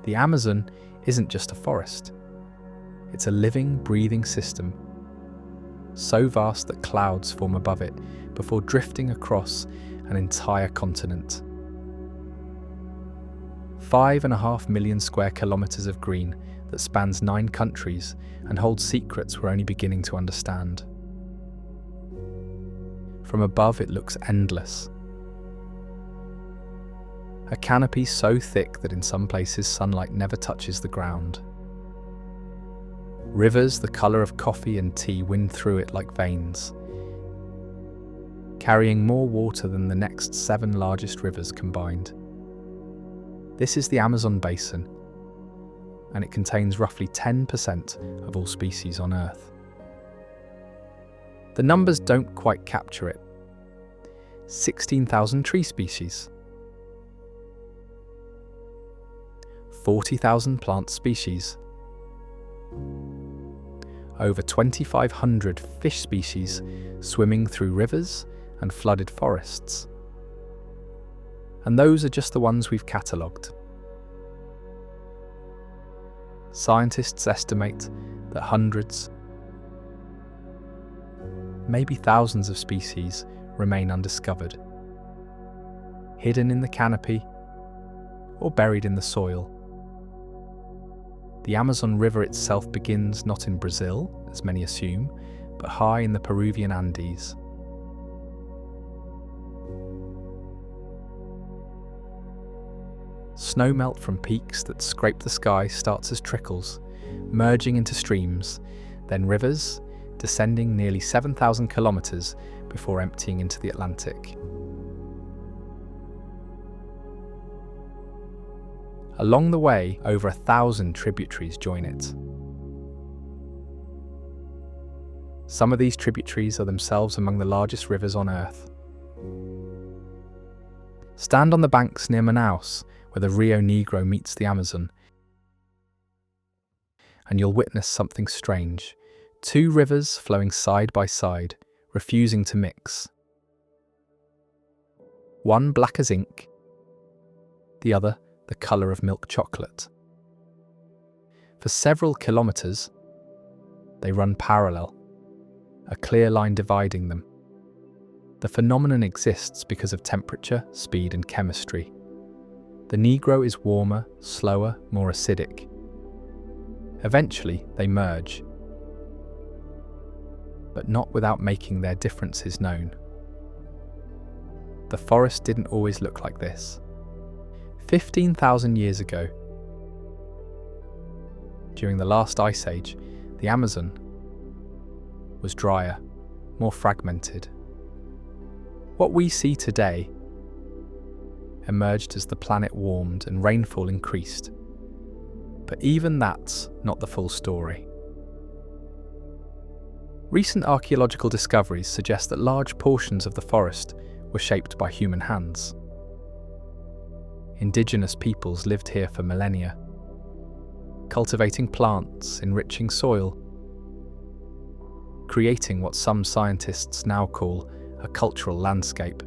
The Amazon isn't just a forest. It's a living, breathing system, so vast that clouds form above it before drifting across an entire continent. 5.5 million square kilometers of green that spans 9 countries and holds secrets we're only beginning to understand. From above, it looks endless. A canopy so thick that in some places sunlight never touches the ground. Rivers the colour of coffee and tea wind through it like veins, carrying more water than the next 7 largest rivers combined. This is the Amazon basin, and it contains roughly 10% of all species on Earth. The numbers don't quite capture it. 16,000 tree species, 40,000 plant species, over 2,500 fish species swimming through rivers and flooded forests. And those are just the ones we've catalogued. Scientists estimate that hundreds, maybe thousands of species remain undiscovered, hidden in the canopy or buried in the soil. The Amazon River itself begins not in Brazil, as many assume, but high in the Peruvian Andes. Snowmelt from peaks that scrape the sky starts as trickles, merging into streams, then rivers, descending nearly 7,000 kilometers before emptying into the Atlantic. Along the way, over 1,000 tributaries join it. Some of these tributaries are themselves among the largest rivers on Earth. Stand on the banks near Manaus, where the Rio Negro meets the Amazon, and you'll witness something strange. 2 rivers flowing side by side, refusing to mix. One black as ink, the other the colour of milk chocolate. For several kilometres, they run parallel, a clear line dividing them. The phenomenon exists because of temperature, speed and chemistry. The Negro is warmer, slower, more acidic. Eventually, they merge, but not without making their differences known. The forest didn't always look like this. 15,000 years ago, during the last ice age, the Amazon was drier, more fragmented. What we see today emerged as the planet warmed and rainfall increased. But even that's not the full story. Recent archaeological discoveries suggest that large portions of the forest were shaped by human hands. Indigenous peoples lived here for millennia, cultivating plants, enriching soil, creating what some scientists now call a cultural landscape.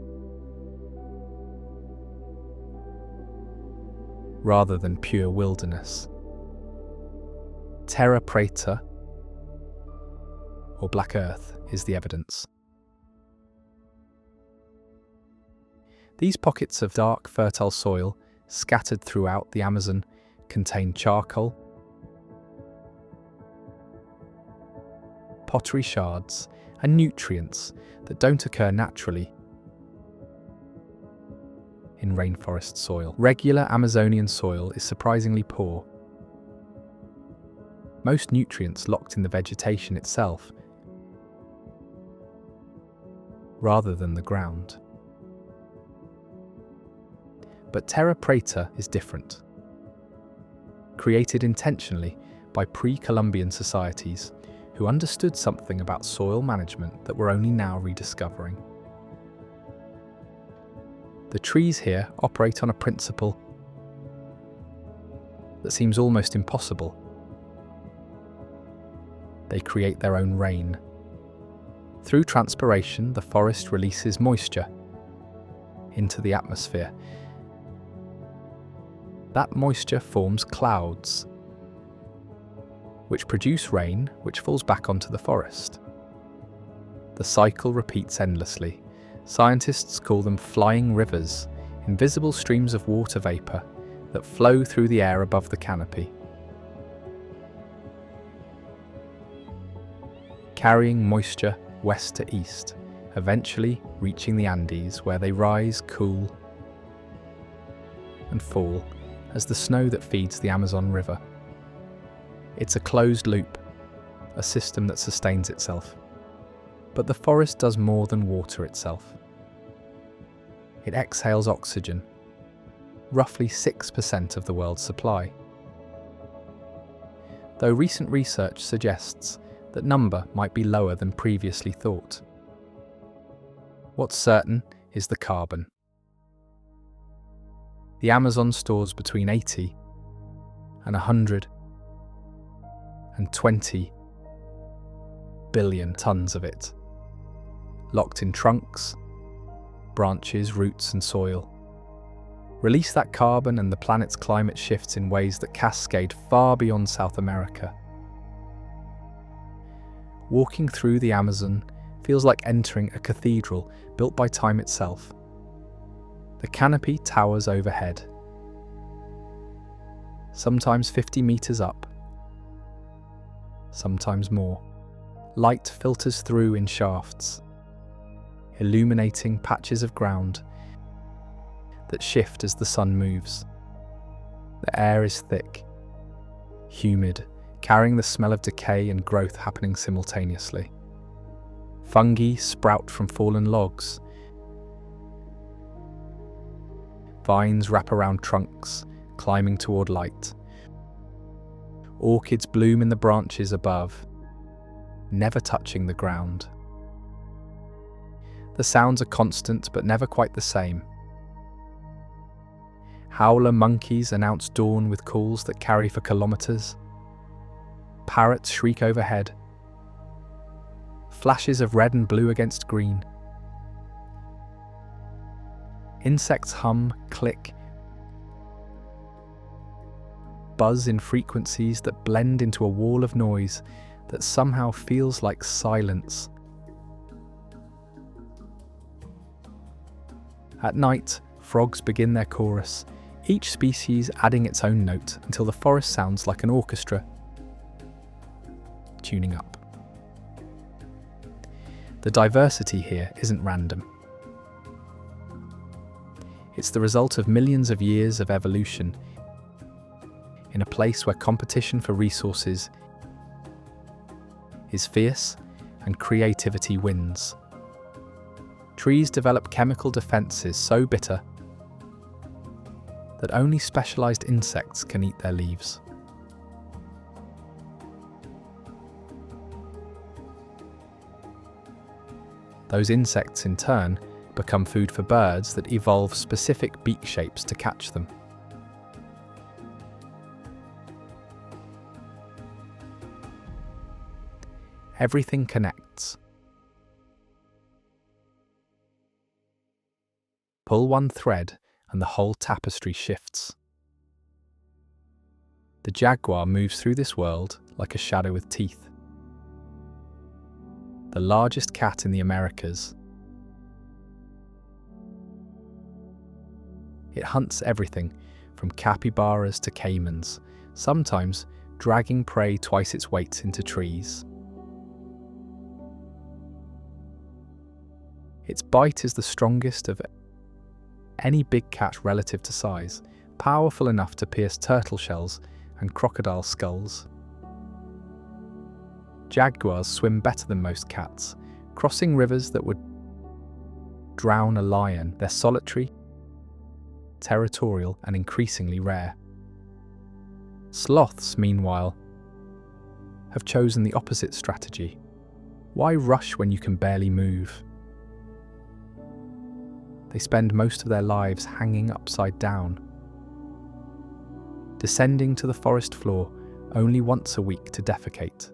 Rather than pure wilderness. Terra Preta, or Black Earth, is the evidence. These pockets of dark, fertile soil, scattered throughout the Amazon, contain charcoal, pottery shards, and nutrients that don't occur naturally in rainforest soil. Regular Amazonian soil is surprisingly poor. Most nutrients locked in the vegetation itself, rather than the ground. But Terra Preta is different. Created intentionally by pre-Columbian societies who understood something about soil management that we're only now rediscovering. The trees here operate on a principle that seems almost impossible. They create their own rain. Through transpiration, the forest releases moisture into the atmosphere, That moisture forms clouds, which produce rain, which falls back onto the forest. The cycle repeats endlessly. Scientists call them flying rivers, invisible streams of water vapour that flow through the air above the canopy, carrying moisture west to east, eventually reaching the Andes, where they rise, cool, and fall as the snow that feeds the Amazon River. It's a closed loop, a system that sustains itself. But the forest does more than water itself. It exhales oxygen, roughly 6% of the world's supply. Though recent research suggests that number might be lower than previously thought. What's certain is the carbon. The Amazon stores between 80 and 120 billion tons of it, locked in trunks, branches, roots and soil. Release that carbon and the planet's climate shifts in ways that cascade far beyond South America. Walking through the Amazon feels like entering a cathedral built by time itself. The canopy towers overhead, sometimes 50 meters up, sometimes more. Light filters through in shafts, illuminating patches of ground that shift as the sun moves. The air is thick, humid, carrying the smell of decay and growth happening simultaneously. Fungi sprout from fallen logs. Vines wrap around trunks, climbing toward light. Orchids bloom in the branches above, never touching the ground. The sounds are constant but never quite the same. Howler monkeys announce dawn with calls that carry for kilometers. Parrots shriek overhead. Flashes of red and blue against green. Insects hum, click, buzz in frequencies that blend into a wall of noise that somehow feels like silence. At night, frogs begin their chorus, each species adding its own note until the forest sounds like an orchestra, tuning up. The diversity here isn't random. It's the result of millions of years of evolution in a place where competition for resources is fierce and creativity wins. Trees develop chemical defenses so bitter that only specialized insects can eat their leaves. Those insects, in turn, become food for birds that evolve specific beak shapes to catch them. Everything connects. Pull one thread and the whole tapestry shifts. The jaguar moves through this world like a shadow with teeth. The largest cat in the Americas. It hunts everything from capybaras to caimans, sometimes dragging prey twice its weight into trees. Its bite is the strongest of any big cat relative to size, powerful enough to pierce turtle shells and crocodile skulls. Jaguars swim better than most cats, crossing rivers that would drown a lion. They're solitary, territorial, and increasingly rare. Sloths, meanwhile, have chosen the opposite strategy. Why rush when you can barely move? They spend most of their lives hanging upside down, descending to the forest floor only once a week to defecate.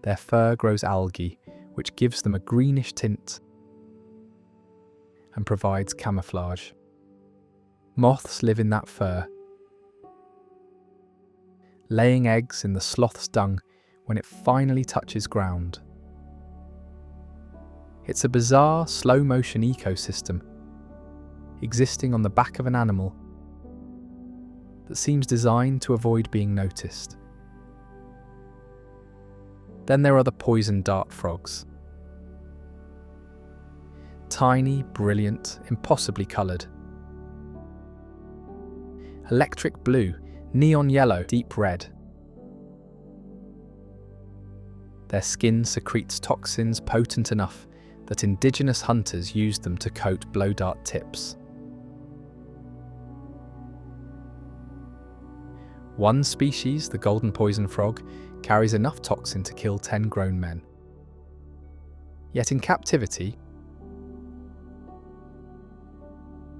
Their fur grows algae, which gives them a greenish tint and provides camouflage. Moths live in that fur, laying eggs in the sloth's dung when it finally touches ground. It's a bizarre, slow-motion ecosystem, existing on the back of an animal that seems designed to avoid being noticed. Then there are the poison dart frogs. Tiny, brilliant, impossibly coloured. Electric blue, neon yellow, deep red. Their skin secretes toxins potent enough that indigenous hunters used them to coat blow dart tips. One species, the golden poison frog, carries enough toxin to kill 10 grown men. Yet in captivity,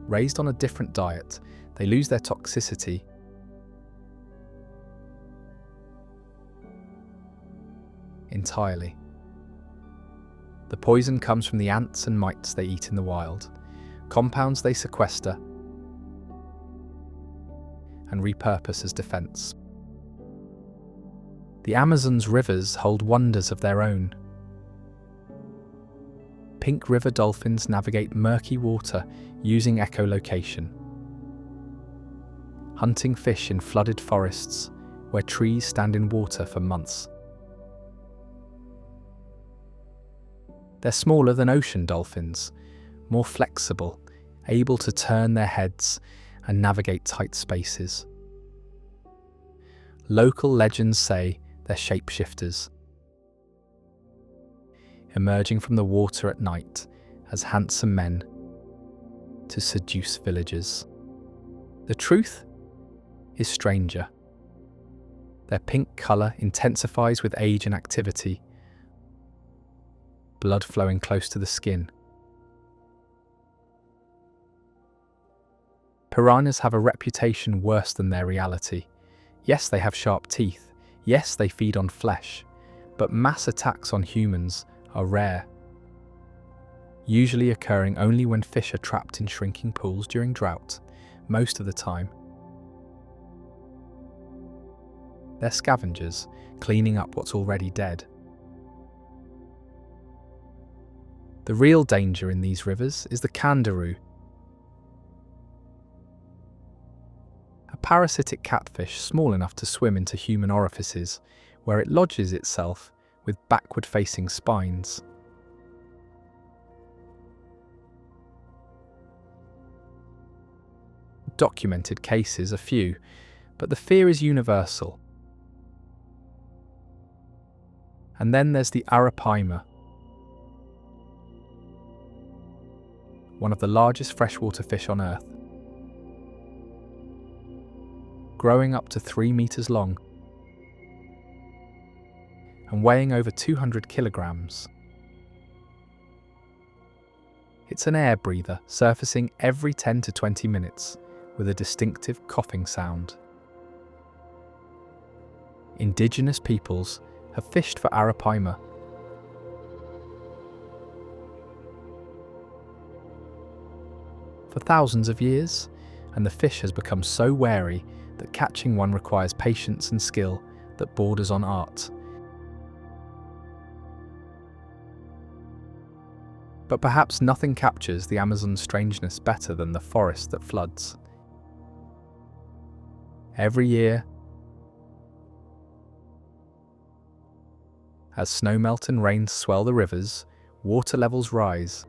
raised on a different diet, they lose their toxicity entirely. The poison comes from the ants and mites they eat in the wild, compounds they sequester and repurpose as defense. The Amazon's rivers hold wonders of their own. Pink river dolphins navigate murky water using echolocation, hunting fish in flooded forests where trees stand in water for months. They're smaller than ocean dolphins, more flexible, able to turn their heads and navigate tight spaces. Local legends say they're shapeshifters, emerging from the water at night as handsome men to seduce villagers. The truth is stranger. Their pink colour intensifies with age and activity, blood flowing close to the skin. Piranhas have a reputation worse than their reality. Yes, they have sharp teeth. Yes, they feed on flesh. But mass attacks on humans are rare, usually occurring only when fish are trapped in shrinking pools during drought. Most of the time, they're scavengers, cleaning up what's already dead. The real danger in these rivers is the kangaroo, a parasitic catfish small enough to swim into human orifices, where it lodges itself with backward-facing spines. Documented cases are few, but the fear is universal. And then there's the arapaima, one of the largest freshwater fish on Earth, growing up to 3 meters long and weighing over 200 kilograms. It's an air breather, surfacing every 10 to 20 minutes with a distinctive coughing sound. Indigenous peoples have fished for arapaima for thousands of years, and the fish has become so wary that catching one requires patience and skill that borders on art. But perhaps nothing captures the Amazon's strangeness better than the forest that floods. Every year, as snow melt and rains swell the rivers, water levels rise.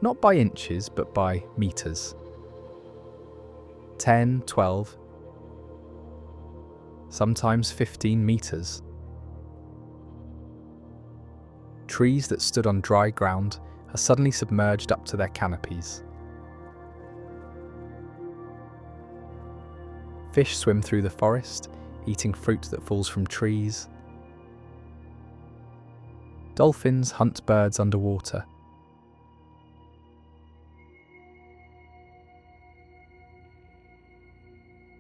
Not by inches, but by meters. 10, 12, sometimes 15 meters. Trees that stood on dry ground are suddenly submerged up to their canopies. Fish swim through the forest, eating fruit that falls from trees. Dolphins hunt birds underwater.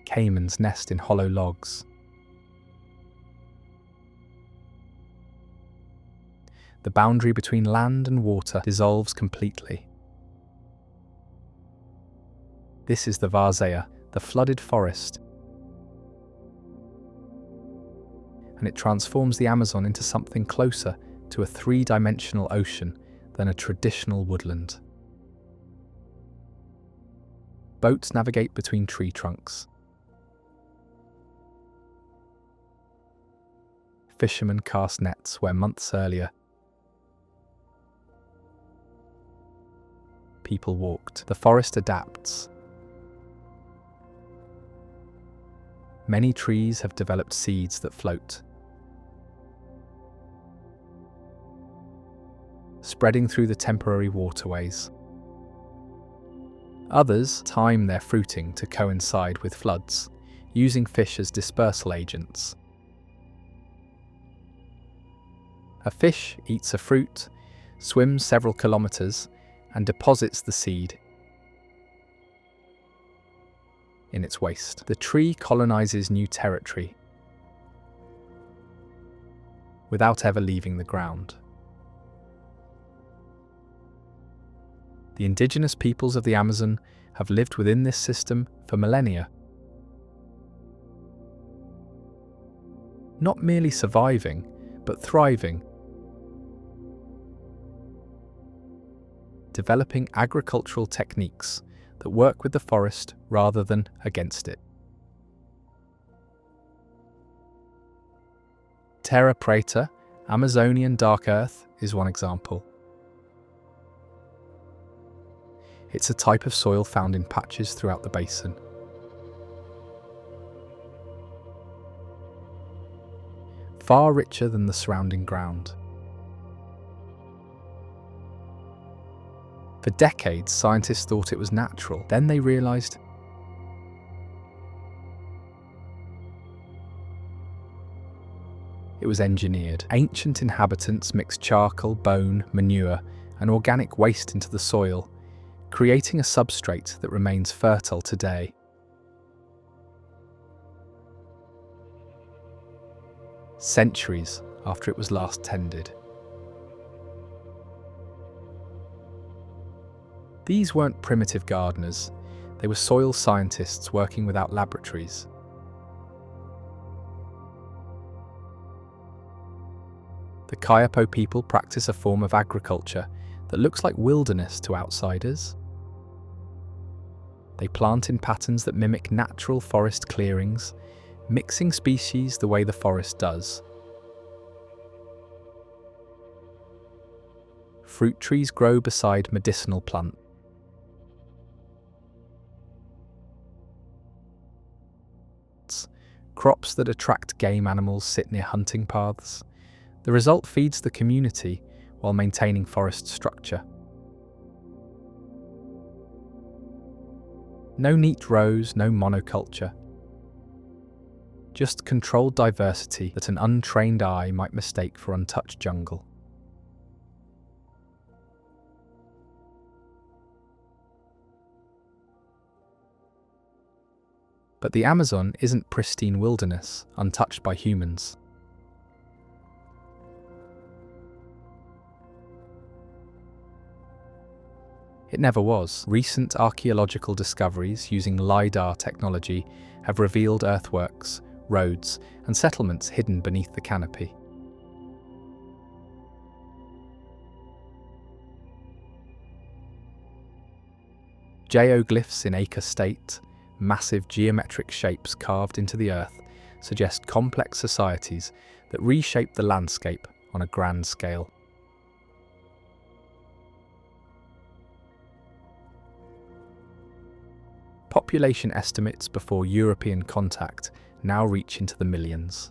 Caimans nest in hollow logs. The boundary between land and water dissolves completely. This is the várzea, the flooded forest, and it transforms the Amazon into something closer to a three-dimensional ocean than a traditional woodland. Boats navigate between tree trunks. Fishermen cast nets where months earlier people walked. The forest adapts. Many trees have developed seeds that float, spreading through the temporary waterways. Others time their fruiting to coincide with floods, using fish as dispersal agents. A fish eats a fruit, swims several kilometers, and deposits the seed in its waste. The tree colonizes new territory without ever leaving the ground. The indigenous peoples of the Amazon have lived within this system for millennia. Not merely surviving, but thriving, developing agricultural techniques that work with the forest rather than against it. Terra preta, Amazonian dark earth, is one example. It's a type of soil found in patches throughout the basin. Far richer than the surrounding ground. For decades, scientists thought it was natural. Then they realized it was engineered. Ancient inhabitants mixed charcoal, bone, manure, and organic waste into the soil, creating a substrate that remains fertile today. Centuries after it was last tended. These weren't primitive gardeners, they were soil scientists working without laboratories. The Kayapo people practice a form of agriculture that looks like wilderness to outsiders. They plant in patterns that mimic natural forest clearings, mixing species the way the forest does. Fruit trees grow beside medicinal plants. Crops that attract game animals sit near hunting paths. The result feeds the community while maintaining forest structure. No neat rows, no monoculture. Just controlled diversity that an untrained eye might mistake for untouched jungle. But the Amazon isn't pristine wilderness, untouched by humans. It never was. Recent archaeological discoveries using LiDAR technology have revealed earthworks, roads, and settlements hidden beneath the canopy. Geoglyphs in acre state, massive geometric shapes carved into the earth, suggest complex societies that reshape the landscape on a grand scale. Population estimates before European contact now reach into the millions.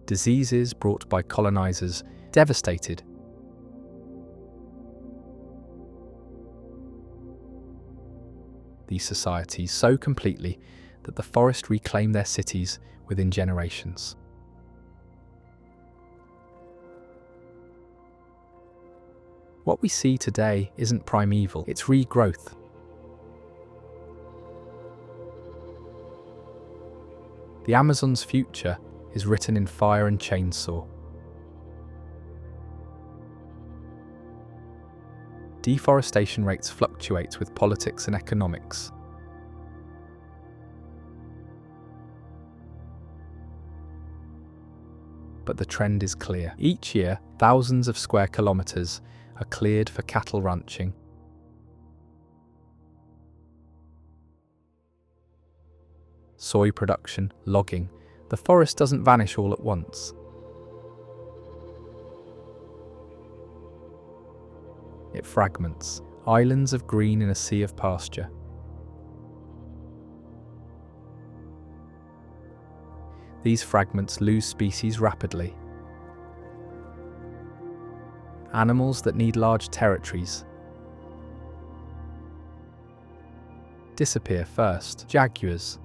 Diseases brought by colonizers devastated these societies so completely that the forest reclaimed their cities within generations. What we see today isn't primeval, it's regrowth. The Amazon's future is written in fire and chainsaw. deforestation rates fluctuate with politics and economics. But the trend is clear. Each year, thousands of square kilometers are cleared for cattle ranching. Soy production, logging. The forest doesn't vanish all at once. It fragments, islands of green in a sea of pasture. These fragments lose species rapidly. Animals that need large territories disappear first. Jaguars,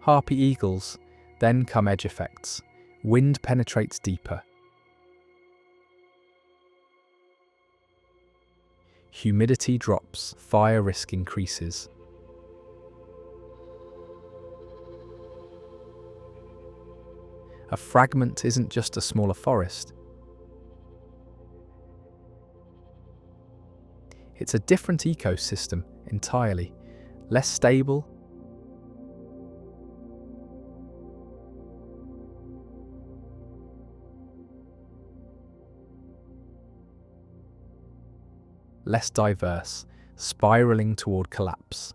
harpy eagles, then come edge effects. Wind penetrates deeper. Humidity drops, fire risk increases. A fragment isn't just a smaller forest. It's a different ecosystem entirely, less stable, less diverse, spiraling toward collapse.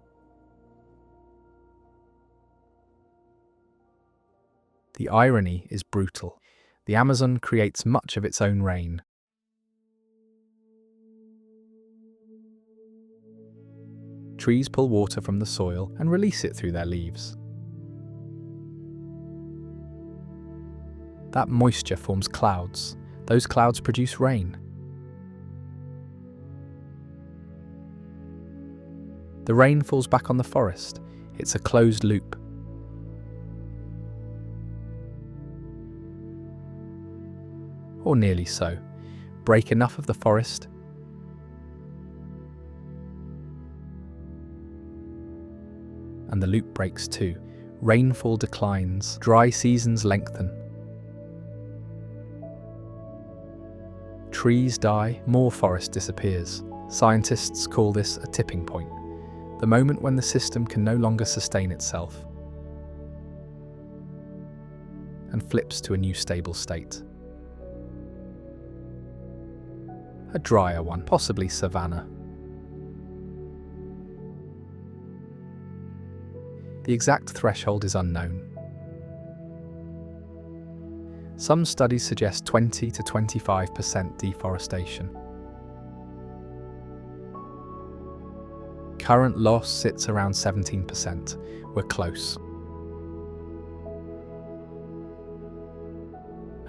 The irony is brutal. The Amazon creates much of its own rain. Trees pull water from the soil and release it through their leaves. That moisture forms clouds. Those clouds produce rain. The rain falls back on the forest. It's a closed loop. Or nearly so. Break enough of the forest, and the loop breaks too. Rainfall declines, dry seasons lengthen. Trees die, more forest disappears. Scientists call this a tipping point, the moment when the system can no longer sustain itself and flips to a new stable state. A drier one, possibly savanna. The exact threshold is unknown. Some studies suggest 20 to 25% deforestation. Current loss sits around 17%. We're close.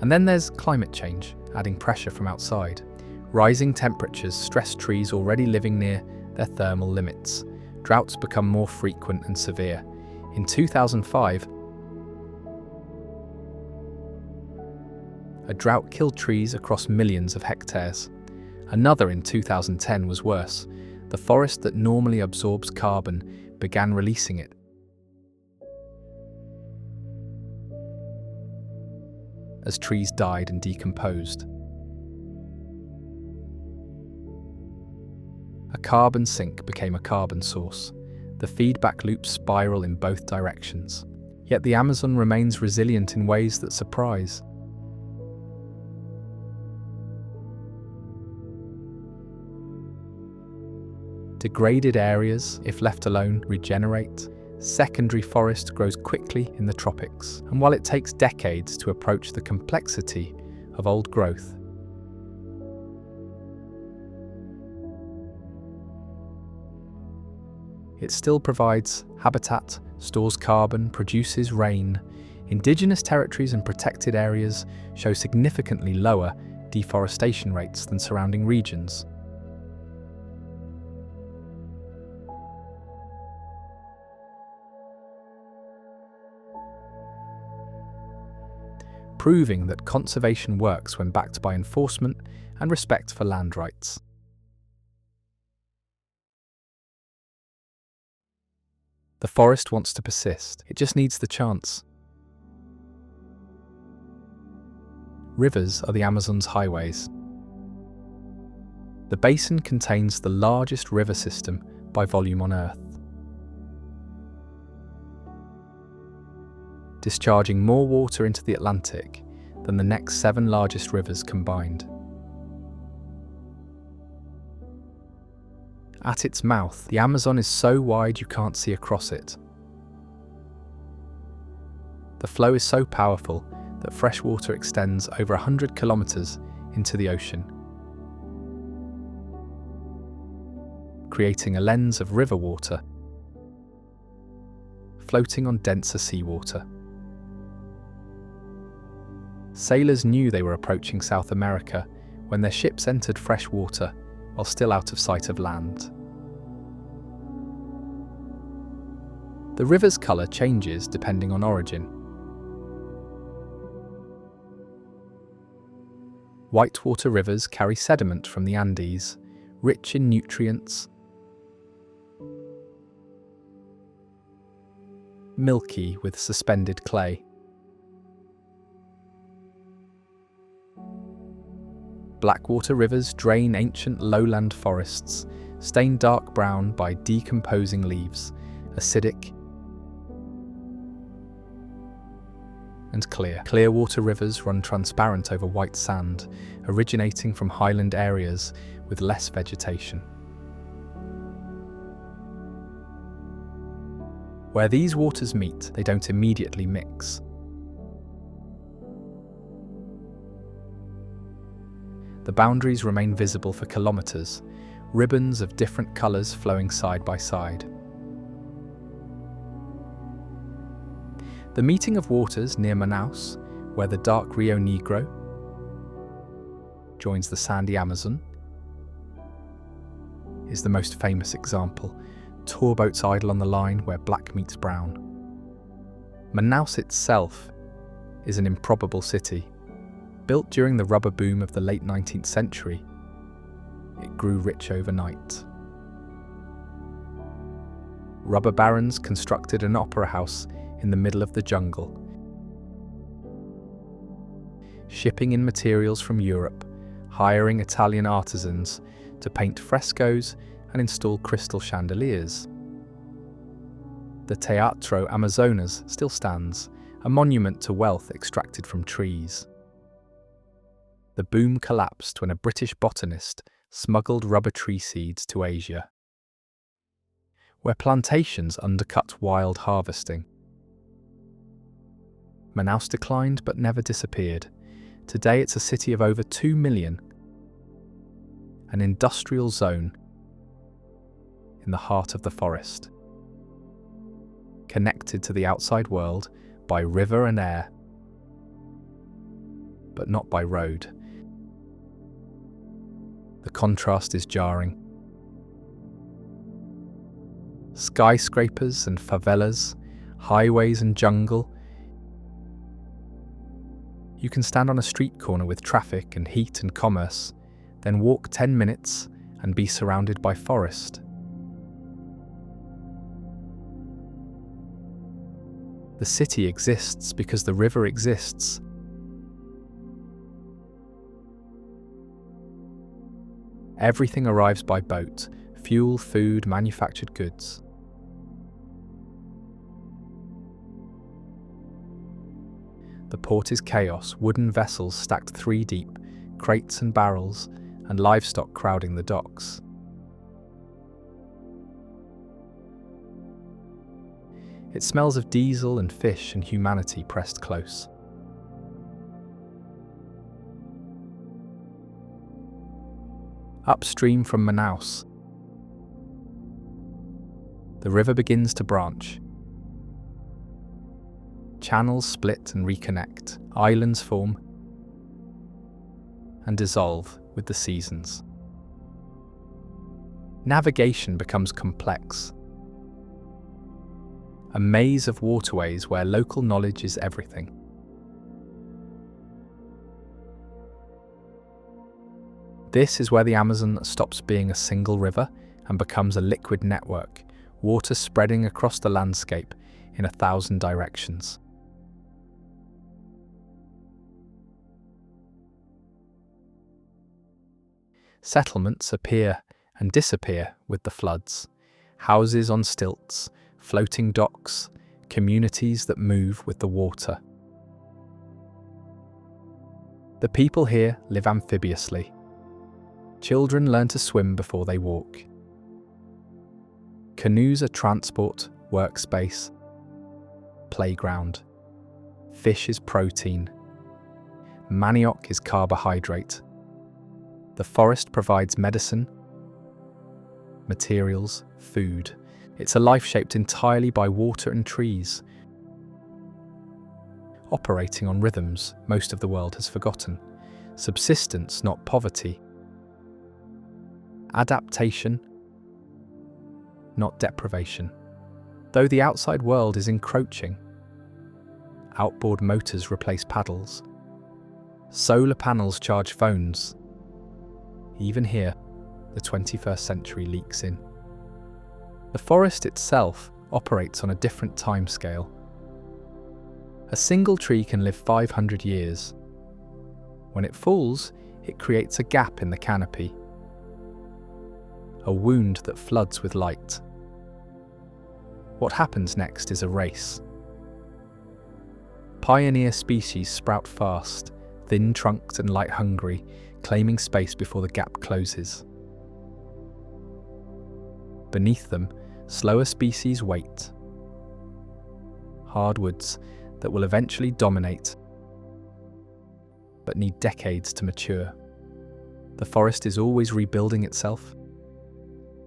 And then there's climate change, adding pressure from outside. Rising temperatures stress trees already living near their thermal limits. Droughts become more frequent and severe. In 2005, a drought killed trees across millions of hectares. Another in 2010 was worse. The forest that normally absorbs carbon began releasing it. As trees died and decomposed. A carbon sink became a carbon source. The feedback loops spiral in both directions. Yet the Amazon remains resilient in ways that surprise. Degraded areas, if left alone, regenerate. Secondary forest grows quickly in the tropics. And while it takes decades to approach the complexity of old growth, it still provides habitat, stores carbon, produces rain. Indigenous territories and protected areas show significantly lower deforestation rates than surrounding regions. Proving that conservation works when backed by enforcement and respect for land rights. The forest wants to persist, it just needs the chance. Rivers are the Amazon's highways. The basin contains the largest river system by volume on Earth, discharging more water into the Atlantic than the next 7 largest rivers combined. At its mouth, the Amazon is so wide you can't see across it. The flow is so powerful that fresh water extends over 100 kilometers into the ocean, creating a lens of river water floating on denser seawater. Sailors knew they were approaching South America when their ships entered fresh water while still out of sight of land. The river's colour changes depending on origin. Whitewater rivers carry sediment from the Andes, rich in nutrients, milky with suspended clay. Blackwater rivers drain ancient lowland forests, stained dark brown by decomposing leaves, acidic and clear. Clearwater rivers run transparent over white sand, originating from highland areas with less vegetation. Where these waters meet, they don't immediately mix. The boundaries remain visible for kilometers, ribbons of different colors flowing side by side. The meeting of waters near Manaus, where the dark Rio Negro joins the sandy Amazon, is the most famous example. Tour boats idle on the line where black meets brown. Manaus itself is an improbable city. Built during the rubber boom of the late 19th century, it grew rich overnight. Rubber barons constructed an opera house in the middle of the jungle, shipping in materials from Europe, hiring Italian artisans to paint frescoes and install crystal chandeliers. The Teatro Amazonas still stands, a monument to wealth extracted from trees. The boom collapsed when a British botanist smuggled rubber tree seeds to Asia, where plantations undercut wild harvesting. Manaus declined but never disappeared. Today it's a city of over 2 million, an industrial zone in the heart of the forest, connected to the outside world by river and air, but not by road. The contrast is jarring. Skyscrapers and favelas, highways and jungle. You can stand on a street corner with traffic and heat and commerce, then walk 10 minutes and be surrounded by forest. The city exists because the river exists. Everything arrives by boat: fuel, food, manufactured goods. The port is chaos, wooden vessels stacked 3 deep, crates and barrels, and livestock crowding the docks. It smells of diesel and fish and humanity pressed close. Upstream from Manaus, the river begins to branch. Channels split and reconnect, islands form and dissolve with the seasons. Navigation becomes complex, a maze of waterways where local knowledge is everything. This is where the Amazon stops being a single river and becomes a liquid network, water spreading across the landscape in 1,000 directions. Settlements appear and disappear with the floods. Houses on stilts, floating docks, communities that move with the water. The people here live amphibiously. Children learn to swim before they walk. Canoes are transport, workspace, playground. Fish is protein. Manioc is carbohydrate. The forest provides medicine, materials, food. It's a life shaped entirely by water and trees, operating on rhythms most of the world has forgotten. Subsistence, not poverty. Adaptation, not deprivation. Though the outside world is encroaching, outboard motors replace paddles. Solar panels charge phones. Even here, the 21st century leaks in. The forest itself operates on a different timescale. A single tree can live 500 years. When it falls, it creates a gap in the canopy, a wound that floods with light. What happens next is a race. Pioneer species sprout fast, thin-trunked and light-hungry, claiming space before the gap closes. Beneath them, slower species wait. Hardwoods that will eventually dominate, but need decades to mature. The forest is always rebuilding itself,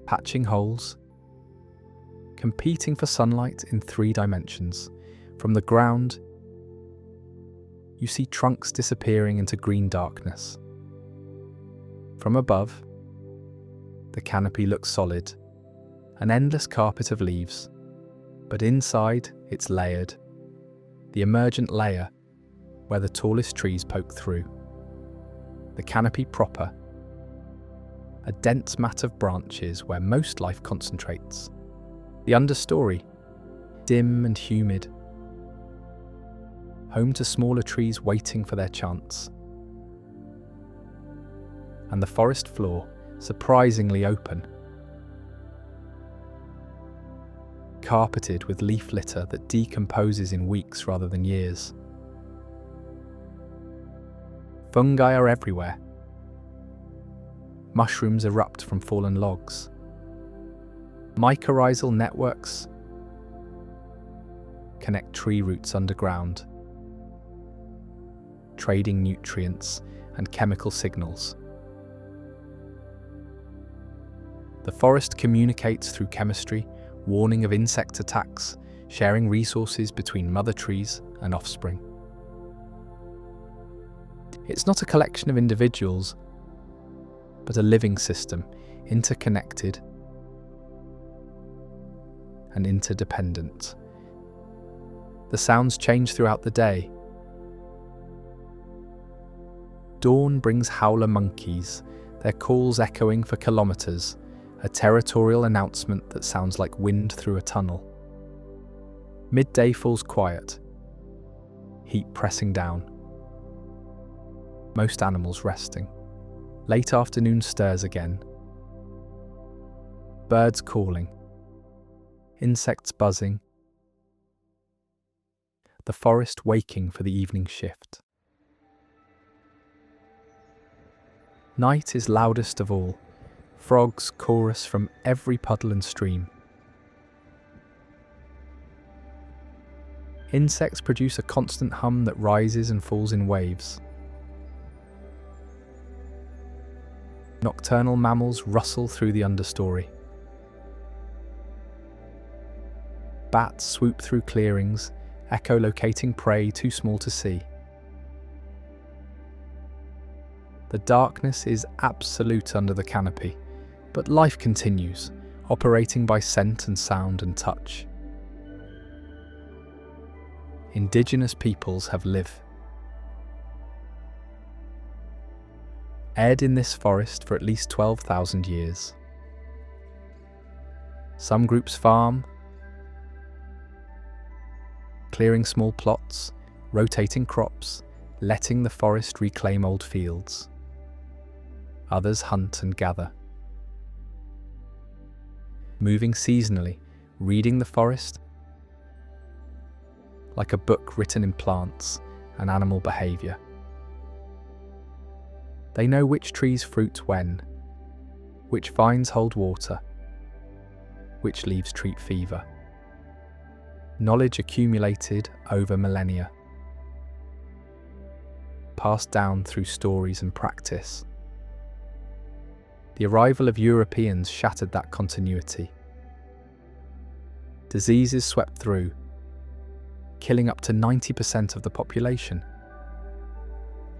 patching holes, competing for sunlight in 3 dimensions. From the ground, you see trunks disappearing into green darkness. From above, the canopy looks solid, an endless carpet of leaves, but inside it's layered, the emergent layer where the tallest trees poke through. The canopy proper, a dense mat of branches where most life concentrates. The understory, dim and humid, home to smaller trees waiting for their chance. And the forest floor, surprisingly open, carpeted with leaf litter that decomposes in weeks rather than years. Fungi are everywhere. Mushrooms erupt from fallen logs. Mycorrhizal networks connect tree roots underground, trading nutrients and chemical signals. The forest communicates through chemistry, warning of insect attacks, sharing resources between mother trees and offspring. It's not a collection of individuals, but a living system, interconnected and interdependent. The sounds change throughout the day. Dawn brings howler monkeys, their calls echoing for kilometers, a territorial announcement that sounds like wind through a tunnel. Midday falls quiet, heat pressing down, most animals resting. Late afternoon stirs again. Birds calling, insects buzzing, the forest waking for the evening shift. Night is loudest of all. Frogs chorus from every puddle and stream. Insects produce a constant hum that rises and falls in waves. Nocturnal mammals rustle through the understory. Bats swoop through clearings, echolocating prey too small to see. The darkness is absolute under the canopy, but life continues, operating by scent and sound and touch. Indigenous peoples have lived in this forest for at least 12,000 years. Some groups farm, clearing small plots, rotating crops, letting the forest reclaim old fields. Others hunt and gather. Moving seasonally, reading the forest like a book written in plants and animal behaviour. They know which trees fruit when, which vines hold water, which leaves treat fever. Knowledge accumulated over millennia, passed down through stories and practice. The arrival of Europeans shattered that continuity. Diseases swept through, killing up to 90% of the population.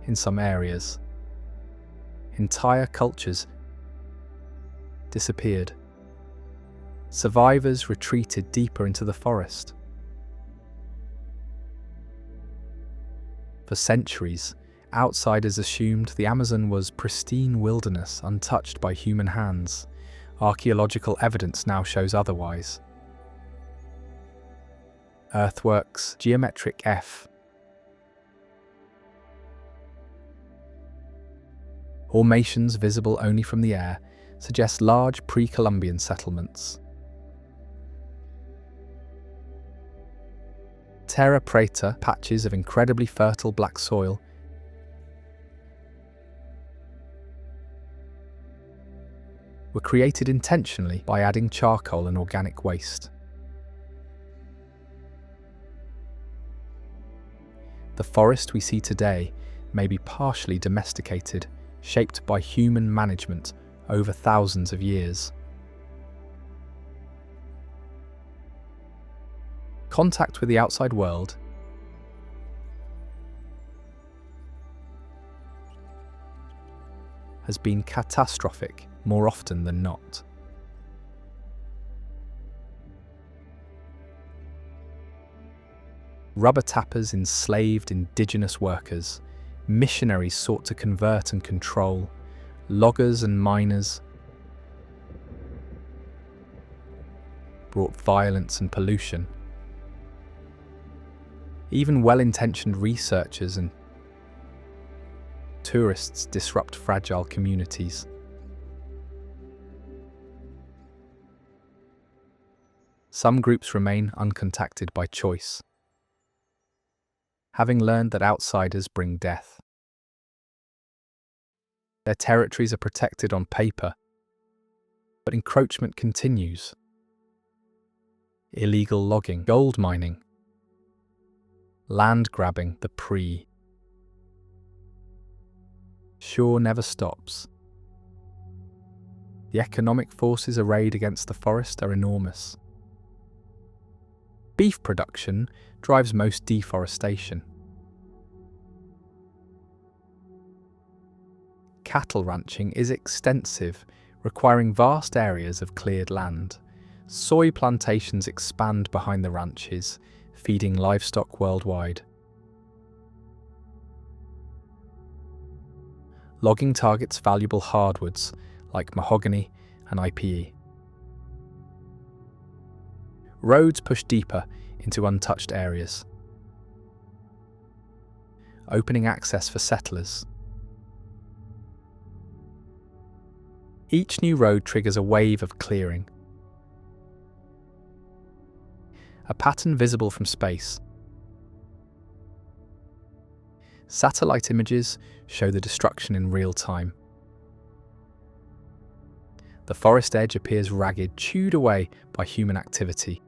In some areas, entire cultures disappeared. Survivors retreated deeper into the forest. For centuries, outsiders assumed the Amazon was pristine wilderness untouched by human hands. Archaeological evidence now shows otherwise. Earthworks, geometric F, formations visible only from the air, suggest large pre-Columbian settlements. Terra preta, patches of incredibly fertile black soil, were created intentionally by adding charcoal and organic waste. The forest we see today may be partially domesticated, shaped by human management over thousands of years. Contact with the outside world has been catastrophic more often than not. Rubber tappers enslaved indigenous workers, missionaries sought to convert and control, loggers and miners brought violence and pollution. Even well-intentioned researchers and tourists disrupt fragile communities. Some groups remain uncontacted by choice, having learned that outsiders bring death. Their territories are protected on paper, but encroachment continues. Illegal logging, gold mining, land grabbing, the sure never stops. The economic forces arrayed against the forest are enormous. Beef production drives most deforestation. Cattle ranching is extensive, requiring vast areas of cleared land. Soy plantations expand behind the ranches, feeding livestock worldwide. Logging targets valuable hardwoods like mahogany and IPE. Roads push deeper into untouched areas, opening access for settlers. Each new road triggers a wave of clearing, a pattern visible from space. Satellite images show the destruction in real time. The forest edge appears ragged, chewed away by human activity.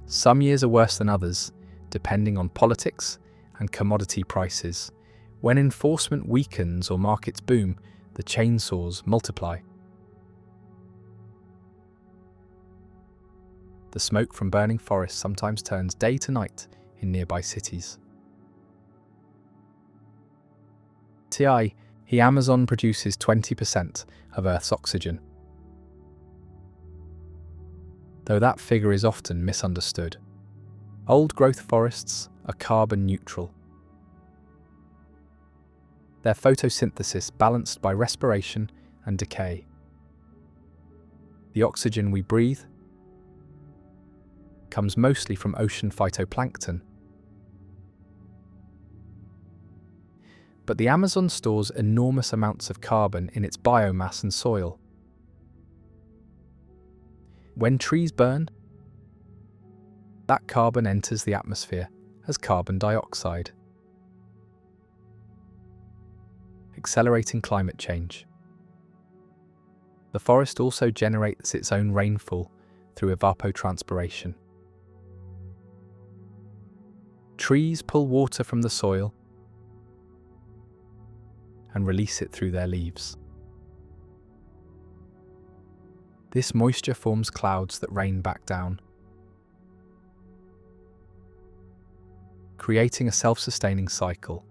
Some years are worse than others, depending on politics and commodity prices. When enforcement weakens or markets boom, the chainsaws multiply. The smoke from burning forests sometimes turns day to night in nearby cities. The Amazon produces 20% of Earth's oxygen, though that figure is often misunderstood. Old-growth forests are carbon neutral. Their photosynthesis balanced by respiration and decay. The oxygen we breathe comes mostly from ocean phytoplankton. But the Amazon stores enormous amounts of carbon in its biomass and soil. When trees burn, that carbon enters the atmosphere as carbon dioxide, accelerating climate change. The forest also generates its own rainfall through evapotranspiration. Trees pull water from the soil and release it through their leaves. This moisture forms clouds that rain back down, creating a self-sustaining cycle.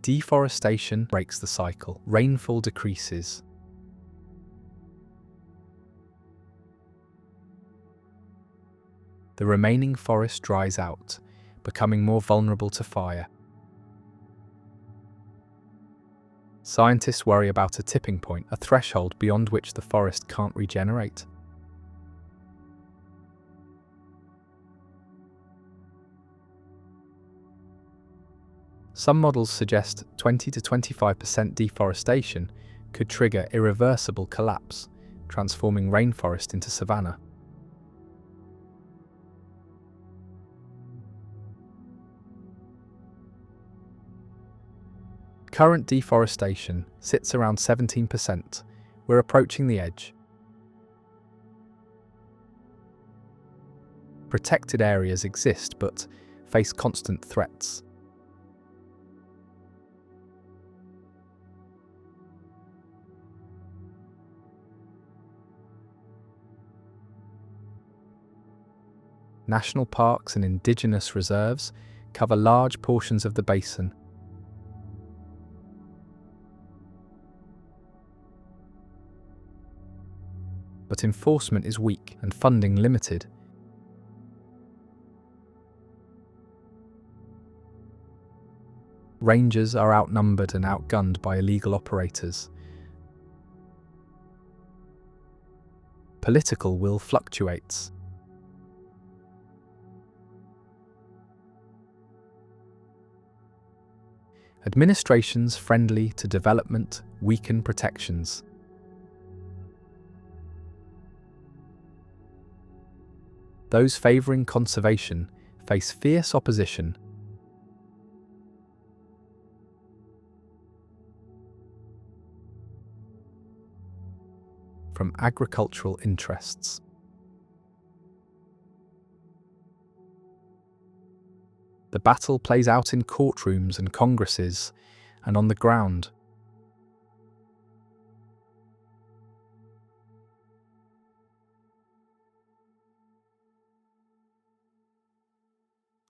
Deforestation breaks the cycle. Rainfall decreases. The remaining forest dries out, becoming more vulnerable to fire. Scientists worry about a tipping point, a threshold beyond which the forest can't regenerate. Some models suggest 20 to 25% deforestation could trigger irreversible collapse, transforming rainforest into savanna. Current deforestation sits around 17%. We're approaching the edge. Protected areas exist but face constant threats. National parks and indigenous reserves cover large portions of the basin. But enforcement is weak and funding limited. Rangers are outnumbered and outgunned by illegal operators. Political will fluctuates. Administrations friendly to development weaken protections. Those favouring conservation face fierce opposition. From agricultural interests. The battle plays out in courtrooms and congresses and on the ground.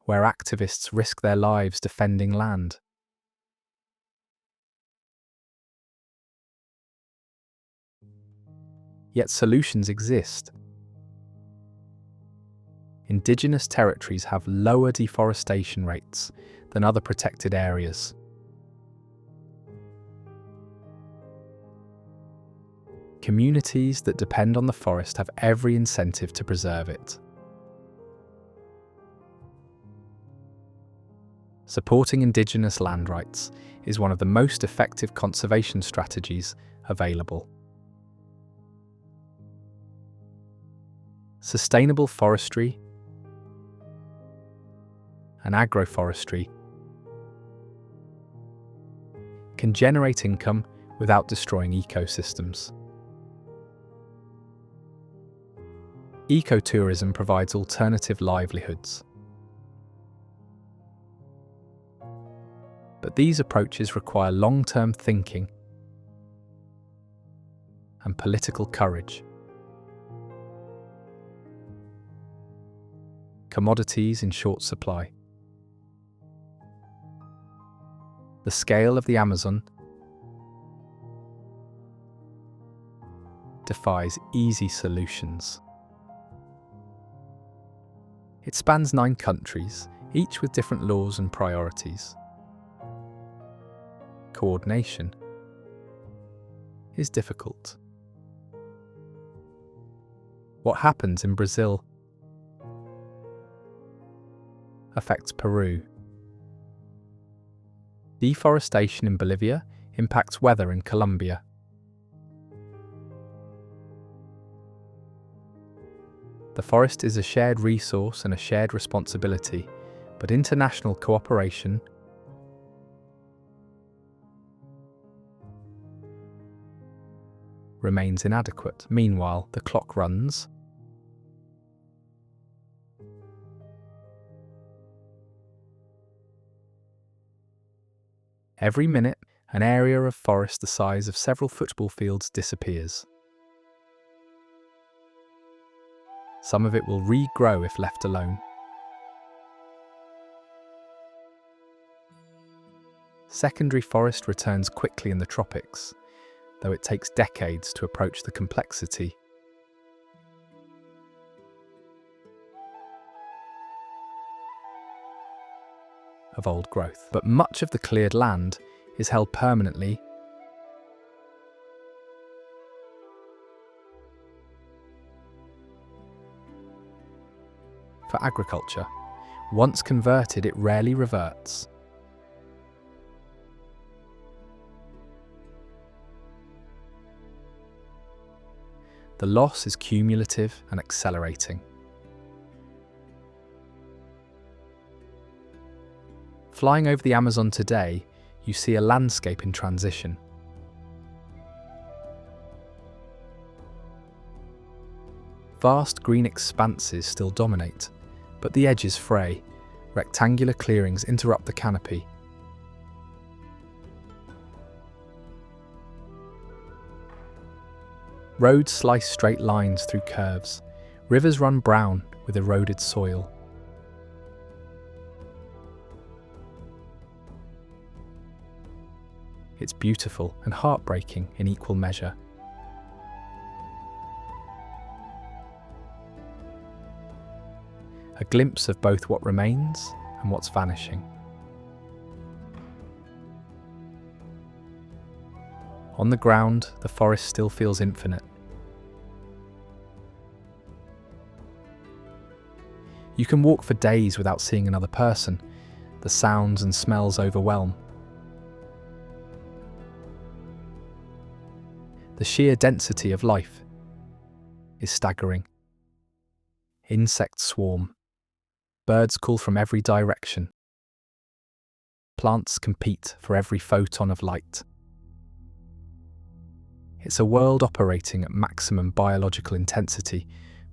Where activists risk their lives defending land. Yet solutions exist. Indigenous territories have lower deforestation rates than other protected areas. Communities that depend on the forest have every incentive to preserve it. Supporting Indigenous land rights is one of the most effective conservation strategies available. Sustainable forestry and agroforestry can generate income without destroying ecosystems. Ecotourism provides alternative livelihoods. But these approaches require long-term thinking and political courage. Commodities in short supply. The scale of the Amazon defies easy solutions. It spans 9 countries, each with different laws and priorities. Coordination is difficult. What happens in Brazil? affects Peru. Deforestation in Bolivia impacts weather in Colombia. The forest is a shared resource and a shared responsibility, but international cooperation remains inadequate. Meanwhile, the clock runs. Every minute, an area of forest the size of several football fields disappears. Some of it will regrow if left alone. Secondary forest returns quickly in the tropics, though it takes decades to approach the complexity of old growth. But much of the cleared land is held permanently for agriculture. Once converted, it rarely reverts. The loss is cumulative and accelerating. Flying over the Amazon today, you see a landscape in transition. Vast green expanses still dominate, but the edges fray. Rectangular clearings interrupt the canopy. Roads slice straight lines through curves. Rivers run brown with eroded soil. It's beautiful and heartbreaking in equal measure. A glimpse of both what remains and what's vanishing. On the ground, the forest still feels infinite. You can walk for days without seeing another person. The sounds and smells overwhelm. The sheer density of life is staggering. Insects swarm. Birds call from every direction. Plants compete for every photon of light. It's a world operating at maximum biological intensity,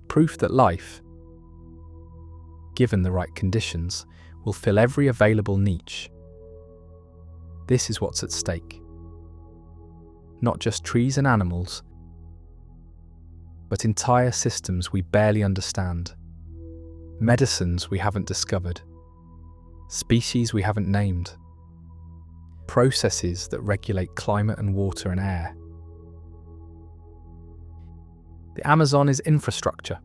proof that life, given the right conditions, will fill every available niche. This is what's at stake. Not just trees and animals, but entire systems we barely understand. Medicines we haven't discovered. Species we haven't named. Processes that regulate climate and water and air. The Amazon is infrastructure,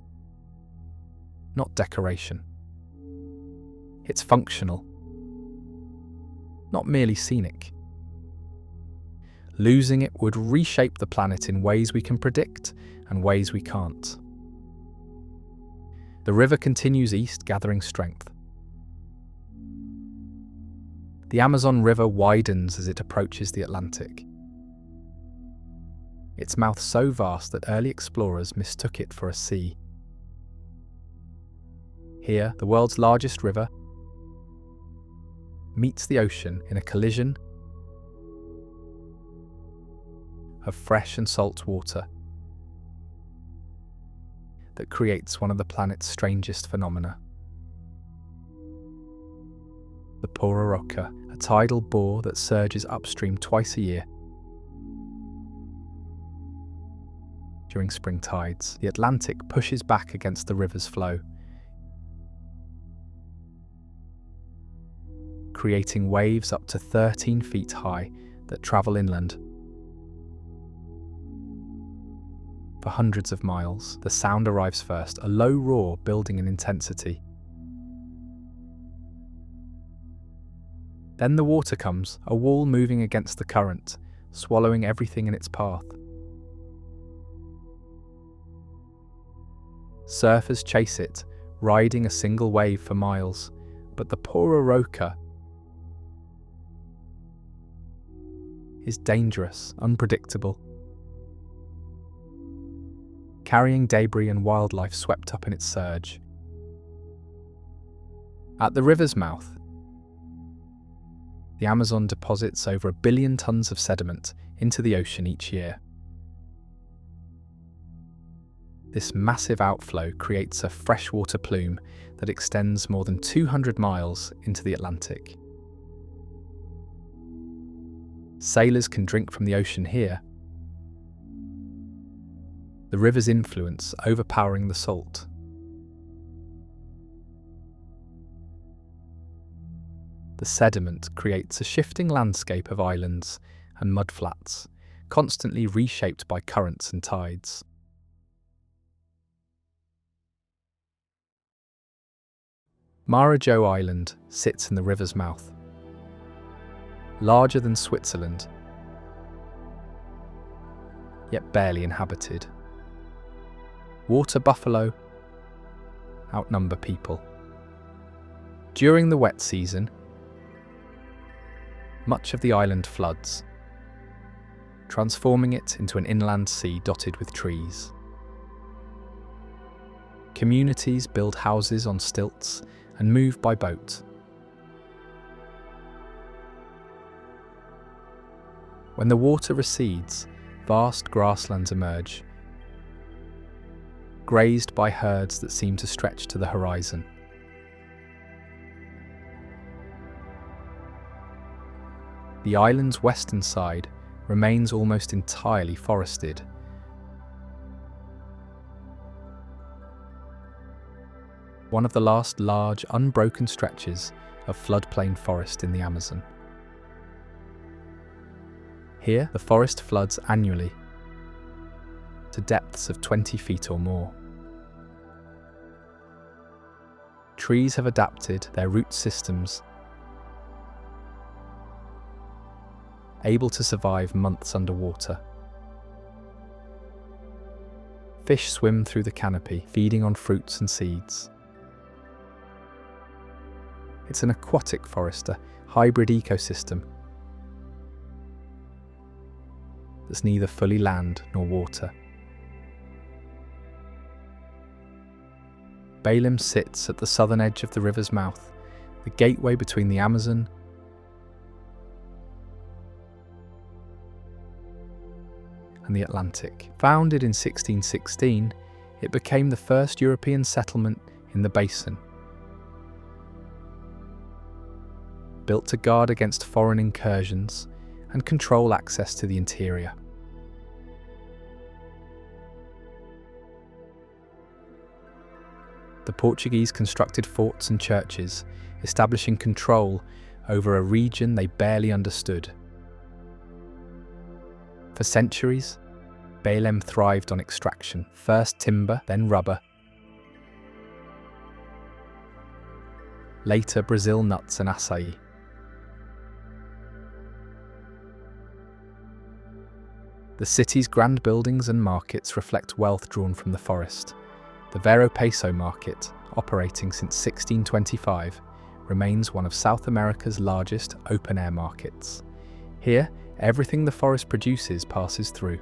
not decoration. It's functional, not merely scenic. Losing it would reshape the planet in ways we can predict and ways we can't. The river continues east, gathering strength. The Amazon River widens as it approaches the Atlantic. Its mouth so vast that early explorers mistook it for a sea. Here, the world's largest river meets the ocean in a collision of fresh and salt water that creates one of the planet's strangest phenomena. The Pororoca, a tidal bore that surges upstream twice a year. During spring tides, the Atlantic pushes back against the river's flow, creating waves up to 13 feet high that travel inland. For hundreds of miles, the sound arrives first, a low roar building in intensity. Then the water comes, a wall moving against the current, swallowing everything in its path. Surfers chase it, riding a single wave for miles, But the poorer roca is dangerous, unpredictable, carrying debris and wildlife swept up in its surge. At the river's mouth, the Amazon deposits over 1 billion tons of sediment into the ocean each year. This massive outflow creates a freshwater plume that extends more than 200 miles into the Atlantic. Sailors can drink from the ocean here, the river's influence overpowering the salt. The sediment creates a shifting landscape of islands and mudflats, constantly reshaped by currents and tides. Marajo Island sits in the river's mouth. Larger than Switzerland, yet barely inhabited. Water buffalo outnumber people. During the wet season, much of the island floods, transforming it into an inland sea dotted with trees. Communities build houses on stilts and move by boat. When the water recedes, vast grasslands emerge, grazed by herds that seem to stretch to the horizon. The island's western side remains almost entirely forested. One of the last large, unbroken stretches of floodplain forest in the Amazon. Here, the forest floods annually to depths of 20 feet or more. Trees have adapted their root systems, able to survive months underwater. Fish swim through the canopy, feeding on fruits and seeds. It's an aquatic forest, a hybrid ecosystem that's neither fully land nor water. Balaam sits at the southern edge of the river's mouth, the gateway between the Amazon and the Atlantic. Founded in 1616, it became the first European settlement in the basin. Built to guard against foreign incursions and control access to the interior. The Portuguese constructed forts and churches, establishing control over a region they barely understood. For centuries, Balaam thrived on extraction, first timber, then rubber, later Brazil nuts and acai. The city's grand buildings and markets reflect wealth drawn from the forest. The Vero Peso market, operating since 1625, remains one of South America's largest open-air markets. Here, everything the forest produces passes through.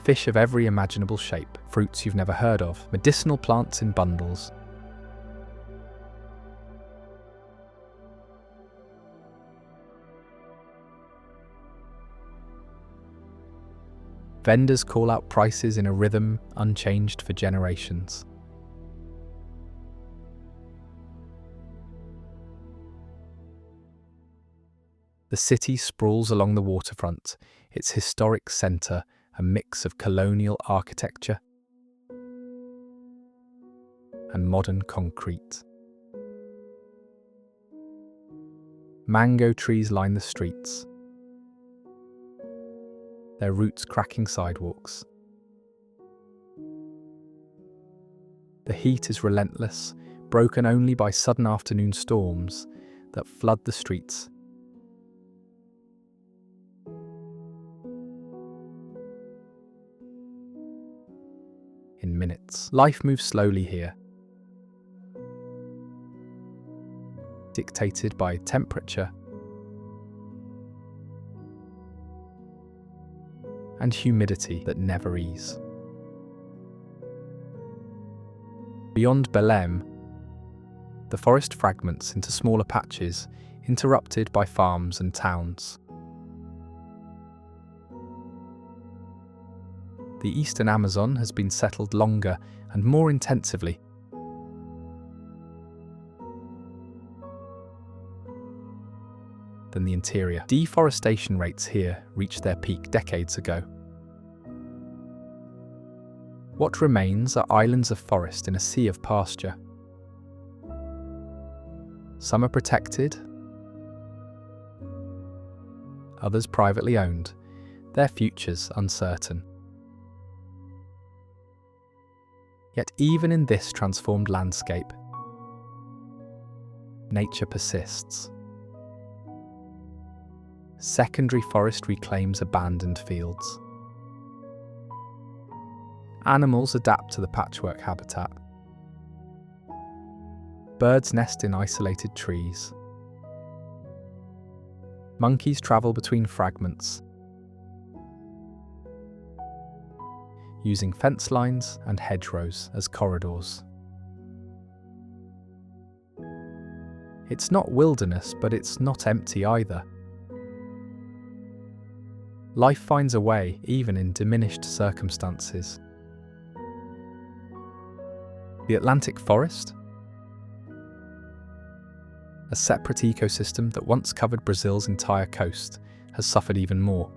Fish of every imaginable shape, fruits you've never heard of, medicinal plants in bundles. Vendors call out prices in a rhythm unchanged for generations. The city sprawls along the waterfront, its historic centre a mix of colonial architecture and modern concrete. Mango trees line the streets, their roots cracking sidewalks. The heat is relentless, broken only by sudden afternoon storms that flood the streets. in minutes. Life moves slowly here, dictated by temperature and humidity that never ease. Beyond Belém, the forest fragments into smaller patches, interrupted by farms and towns. The eastern Amazon has been settled longer and more intensively. Than the interior. Deforestation rates here reached their peak decades ago. What remains are islands of forest in a sea of pasture. Some are protected, others privately owned, their futures uncertain. Yet even in this transformed landscape, nature persists. Secondary forest reclaims abandoned fields. Animals adapt to the patchwork habitat. Birds nest in isolated trees. Monkeys travel between fragments, using fence lines and hedgerows as corridors. It's not wilderness, but it's not empty either. Life finds a way, even in diminished circumstances. The Atlantic forest, a separate ecosystem that once covered Brazil's entire coast, has suffered even more.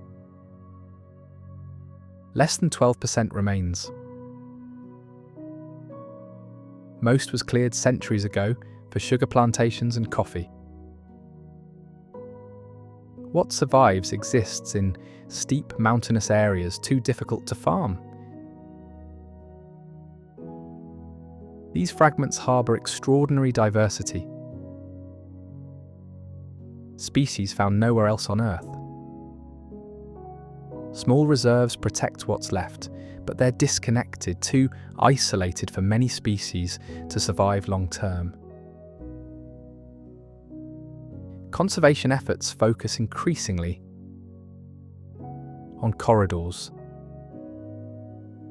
Less than 12% remains. Most was cleared centuries ago for sugar plantations and coffee. What survives exists in steep mountainous areas too difficult to farm. These fragments harbour extraordinary diversity, species found nowhere else on Earth. Small reserves protect what's left, but they're disconnected, too isolated for many species to survive long term. Conservation efforts focus increasingly on corridors,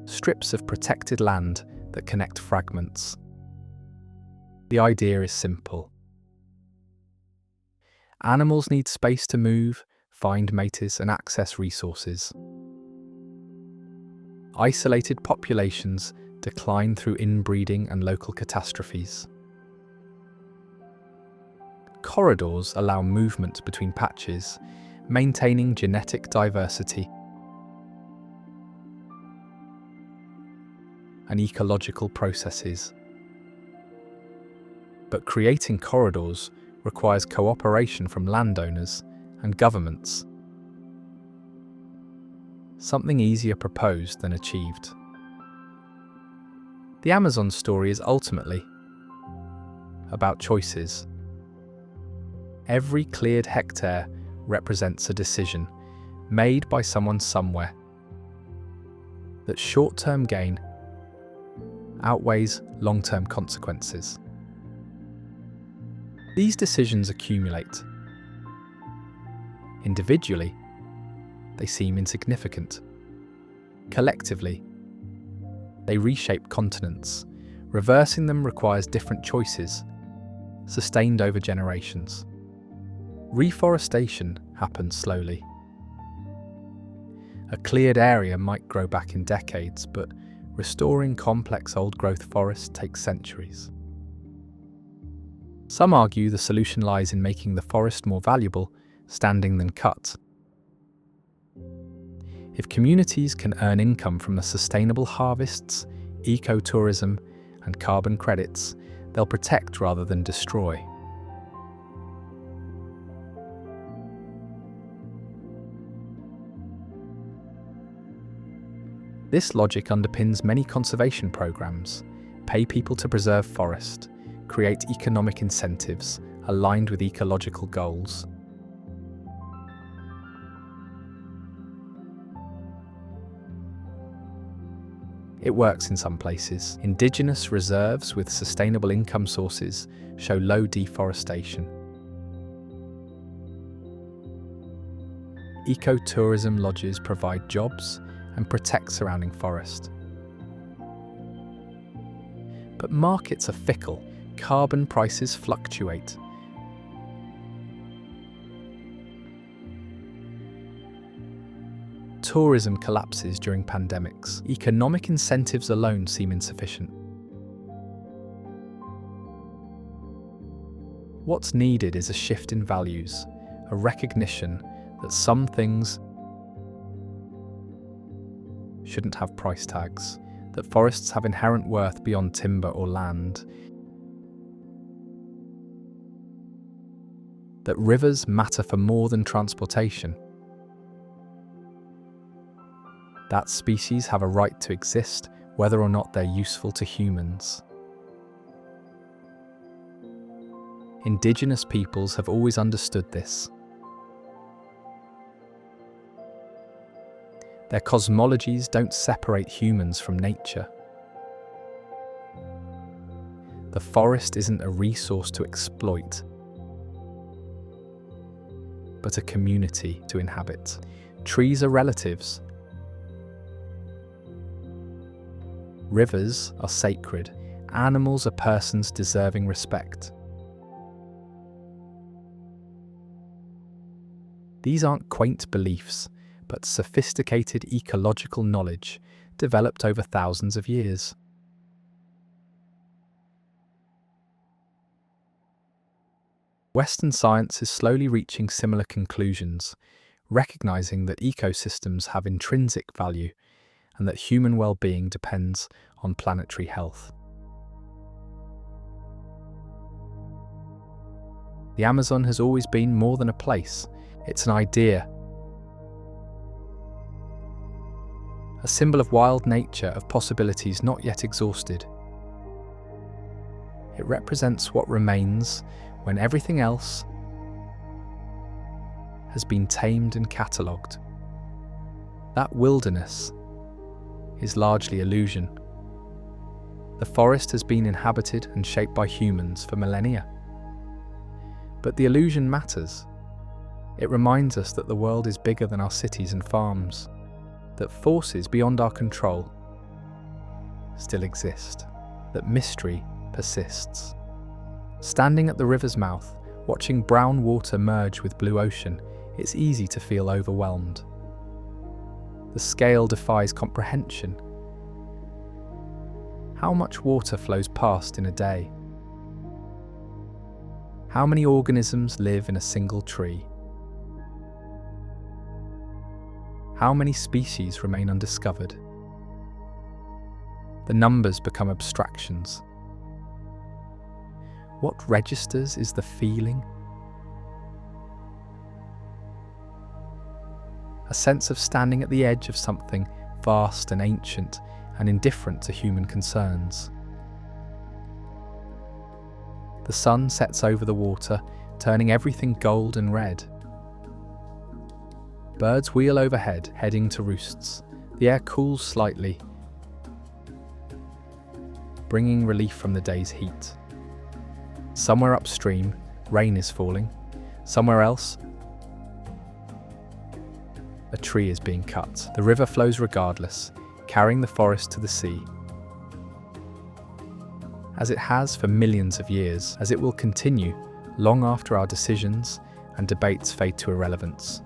strips of protected land that connect fragments. The idea is simple. Animals need space to move, find mates, and access resources. Isolated populations decline through inbreeding and local catastrophes. Corridors allow movement between patches, maintaining genetic diversity and ecological processes. But creating corridors requires cooperation from landowners and governments. Something easier proposed than achieved. The Amazon story is ultimately about choices. Every cleared hectare represents a decision made by someone somewhere that short-term gain outweighs long-term consequences. These decisions accumulate. Individually, they seem insignificant. Collectively, they reshape continents. Reversing them requires different choices, sustained over generations. Reforestation happens slowly. A cleared area might grow back in decades, but restoring complex old-growth forests takes centuries. Some argue the solution lies in making the forest more valuable, standing than cut. If communities can earn income from the sustainable harvests, ecotourism, and carbon credits, they'll protect rather than destroy. This logic underpins many conservation programs: pay people to preserve forest, create economic incentives aligned with ecological goals. It works in some places. Indigenous reserves with sustainable income sources show low deforestation. Ecotourism lodges provide jobs and protect surrounding forest. But markets are fickle. Carbon prices fluctuate. Tourism collapses during pandemics. Economic incentives alone seem insufficient. What's needed is a shift in values, a recognition that some things shouldn't have price tags, that forests have inherent worth beyond timber or land, that rivers matter for more than transportation, that species have a right to exist whether or not they're useful to humans. Indigenous peoples have always understood this. Their cosmologies don't separate humans from nature. The forest isn't a resource to exploit, but a community to inhabit. Trees are relatives. Rivers are sacred. Animals are persons deserving respect. These aren't quaint beliefs, but sophisticated ecological knowledge developed over thousands of years. Western science is slowly reaching similar conclusions, recognizing that ecosystems have intrinsic value and that human well-being depends on planetary health. The Amazon has always been more than a place. It's an idea, a symbol of wild nature, of possibilities not yet exhausted. It represents what remains when everything else has been tamed and catalogued. That wilderness is largely illusion. The forest has been inhabited and shaped by humans for millennia. But the illusion matters. It reminds us that the world is bigger than our cities and farms, that forces beyond our control still exist, that mystery persists. Standing at the river's mouth, watching brown water merge with blue ocean, it's easy to feel overwhelmed. The scale defies comprehension. How much water flows past in a day? How many organisms live in a single tree? How many species remain undiscovered? The numbers become abstractions. What registers is the feeling? A sense of standing at the edge of something vast and ancient and indifferent to human concerns. The sun sets over the water, turning everything gold and red. Birds wheel overhead, heading to roosts. The air cools slightly, bringing relief from the day's heat. Somewhere upstream, rain is falling. Somewhere else, a tree is being cut. The river flows regardless, carrying the forest to the sea. As it has for millions of years, as it will continue long after our decisions and debates fade to irrelevance.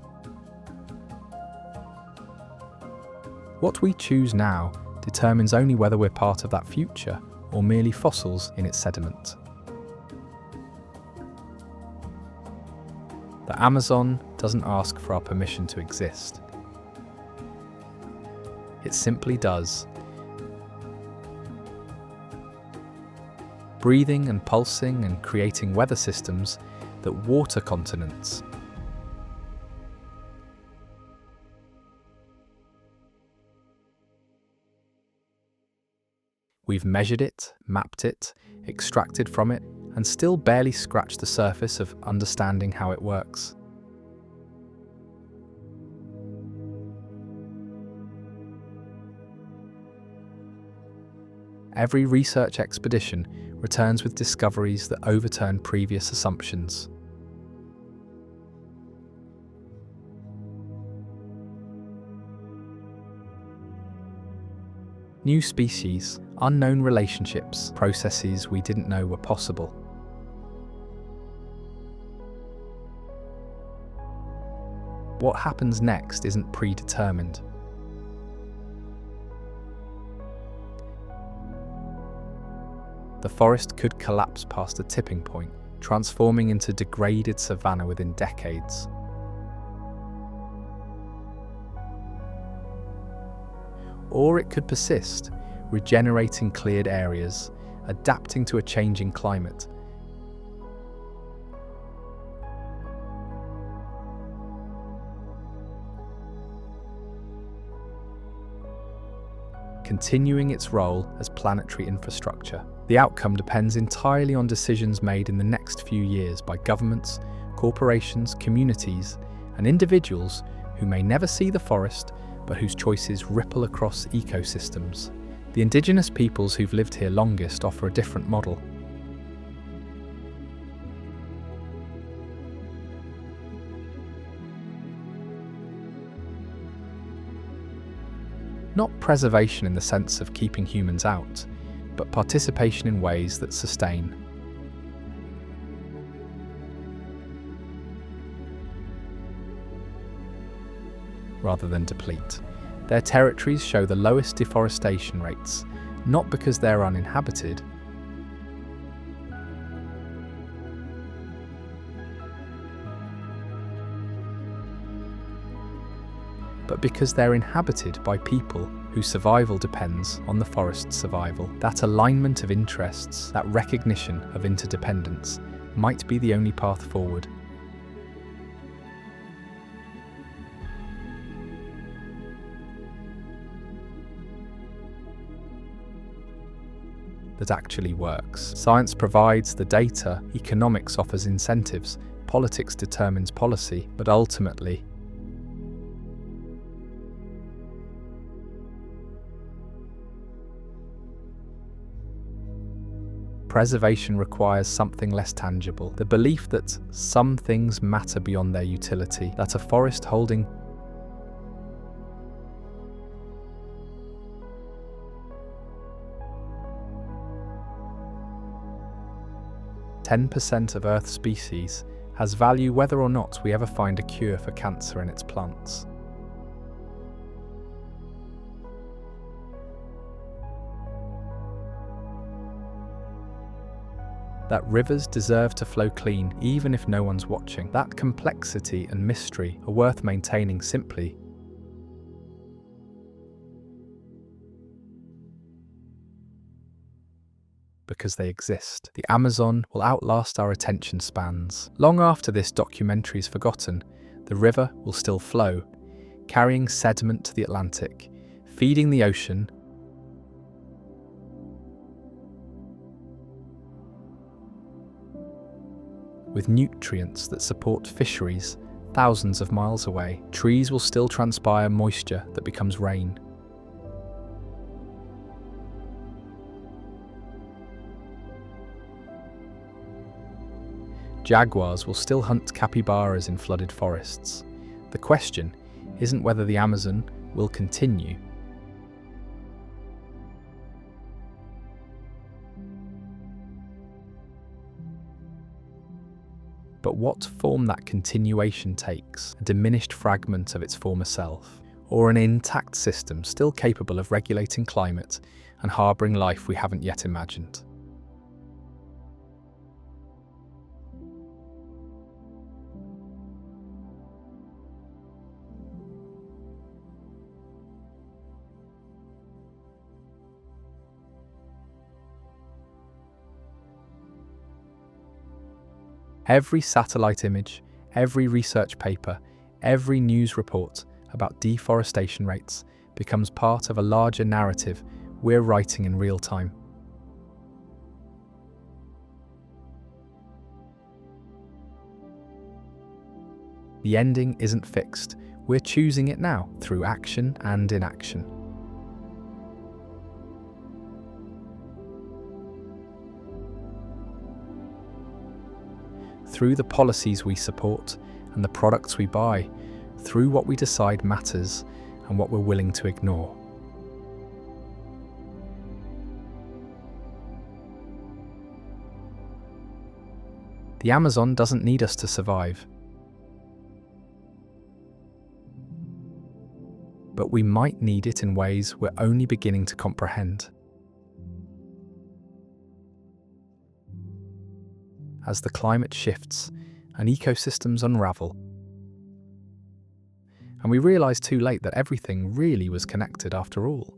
What we choose now determines only whether we're part of that future or merely fossils in its sediment. The Amazon doesn't ask for our permission to exist. It simply does. Breathing and pulsing and creating weather systems that water continents. We've measured it, mapped it, extracted from it, and still barely scratched the surface of understanding how it works. Every research expedition returns with discoveries that overturn previous assumptions. New species, unknown relationships, processes we didn't know were possible. What happens next isn't predetermined. The forest could collapse past a tipping point, transforming into degraded savanna within decades. Or it could persist, regenerating cleared areas, adapting to a changing climate. Continuing its role as planetary infrastructure. The outcome depends entirely on decisions made in the next few years by governments, corporations, communities, and individuals who may never see the forest, but whose choices ripple across ecosystems. The indigenous peoples who've lived here longest offer a different model. Not preservation in the sense of keeping humans out, but participation in ways that sustain. Rather than deplete. Their territories show the lowest deforestation rates, not because they're uninhabited, but because they're inhabited by people whose survival depends on the forest's survival. That alignment of interests, that recognition of interdependence, might be the only path forward. That actually works. Science provides the data, economics offers incentives, politics determines policy, but ultimately, preservation requires something less tangible, the belief that some things matter beyond their utility, that a forest holding (10% of Earth's species) has value whether or not we ever find a cure for cancer in its plants. That rivers deserve to flow clean even if no one's watching. That complexity and mystery are worth maintaining simply because they exist. The Amazon will outlast our attention spans. Long after this documentary is forgotten, the river will still flow, carrying sediment to the Atlantic, feeding the ocean, with nutrients that support fisheries thousands of miles away. Trees will still transpire moisture that becomes rain. Jaguars will still hunt capybaras in flooded forests. The question isn't whether the Amazon will continue, but what form that continuation takes, a diminished fragment of its former self, or an intact system still capable of regulating climate and harbouring life we haven't yet imagined. Every satellite image, every research paper, every news report about deforestation rates becomes part of a larger narrative we're writing in real time. The ending isn't fixed. We're choosing it now through action and inaction. through the policies we support and the products we buy, through what we decide matters and what we're willing to ignore. The Amazon doesn't need us to survive. But we might need it in ways we're only beginning to comprehend. As the climate shifts and ecosystems unravel, and we realise too late that everything really was connected after all.